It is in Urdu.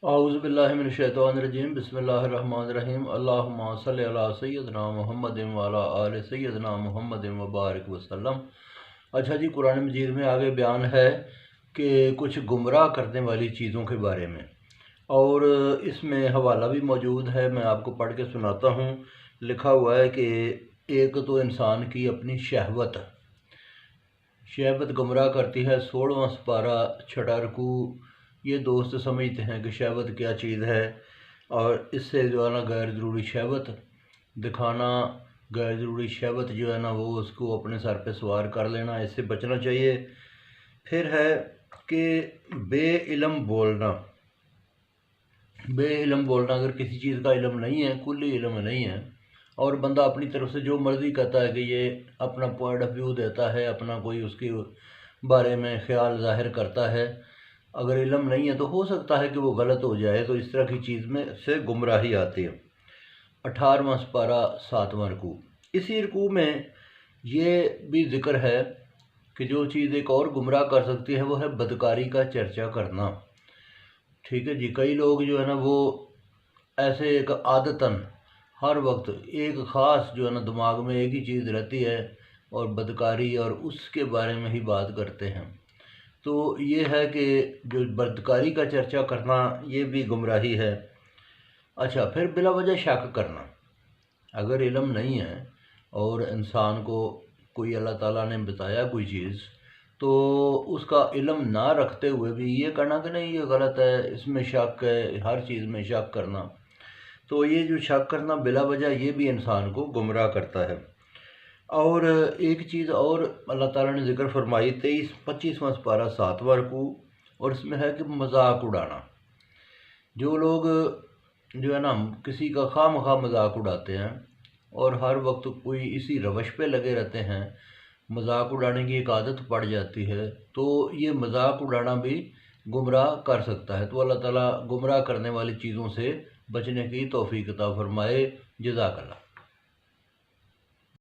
اعوذ باللہ من الشیطان الرجیم بسم اللہ الرحمن الرحیم اللہم صلی علی سیدنا محمد وعلی آل سیدنا محمد وبارک وسلم۔ اچھا جی، قرآن مجید میں آگے بیان ہے کہ کچھ گمراہ کرنے والی چیزوں کے بارے میں، اور اس میں حوالہ بھی موجود ہے، میں آپ کو پڑھ کے سناتا ہوں۔ لکھا ہوا ہے کہ ایک تو انسان کی اپنی شہوت گمراہ کرتی ہے۔ 16واں سپارہ 6 رکوع۔ یہ دوست سمجھتے ہیں کہ شہوت کیا چیز ہے، اور اس سے جو ہے نا غیر ضروری شہوت دکھانا، غیر ضروری شہوت جو ہے نا وہ اس کو اپنے سر پہ سوار کر لینا، اس سے بچنا چاہیے۔ پھر ہے کہ بے علم بولنا، اگر کسی چیز کا علم نہیں ہے، کلی علم نہیں ہے، اور بندہ اپنی طرف سے جو مرضی کہتا ہے کہ یہ اپنا پوائنٹ آف ویو دیتا ہے، اپنا کوئی اس کے بارے میں خیال ظاہر کرتا ہے، اگر علم نہیں ہے تو ہو سکتا ہے کہ وہ غلط ہو جائے، تو اس طرح کی چیز میں سے گمراہی آتی ہے۔ 18واں سپارہ 7واں رکوع۔ اسی رکوع میں یہ بھی ذکر ہے کہ جو چیز ایک اور گمراہ کر سکتی ہے وہ ہے بدکاری کا چرچا کرنا۔ ٹھیک ہے جی، کئی لوگ جو ہے نا وہ ایسے ایک عادتاً ہر وقت ایک خاص جو ہے نا دماغ میں ایک ہی چیز رہتی ہے، اور بدکاری اور اس کے بارے میں ہی بات کرتے ہیں۔ تو یہ ہے کہ جو بدکاری کا چرچا کرنا یہ بھی گمراہی ہے۔ اچھا، پھر بلا وجہ شک کرنا، اگر علم نہیں ہے اور انسان کو کوئی اللہ تعالیٰ نے بتایا کوئی چیز، تو اس کا علم نہ رکھتے ہوئے بھی یہ کہنا کہ نہیں یہ غلط ہے، اس میں شک ہے، ہر چیز میں شک کرنا، تو یہ جو شک کرنا بلا وجہ یہ بھی انسان کو گمراہ کرتا ہے۔ اور ایک چیز اور اللہ تعالیٰ نے ذکر فرمائی 25واں سپارہ 7واں رکوع، اور اس میں ہے کہ مذاق اڑانا۔ جو لوگ جو ہے نا کسی کا خواہ مخواہ مذاق اڑاتے ہیں اور ہر وقت کوئی اسی روش پہ لگے رہتے ہیں، مذاق اڑانے کی ایک عادت پڑ جاتی ہے، تو یہ مذاق اڑانا بھی گمراہ کر سکتا ہے۔ تو اللہ تعالیٰ گمراہ کرنے والی چیزوں سے بچنے کی توفیق عطا فرمائے۔ جزاک اللہ۔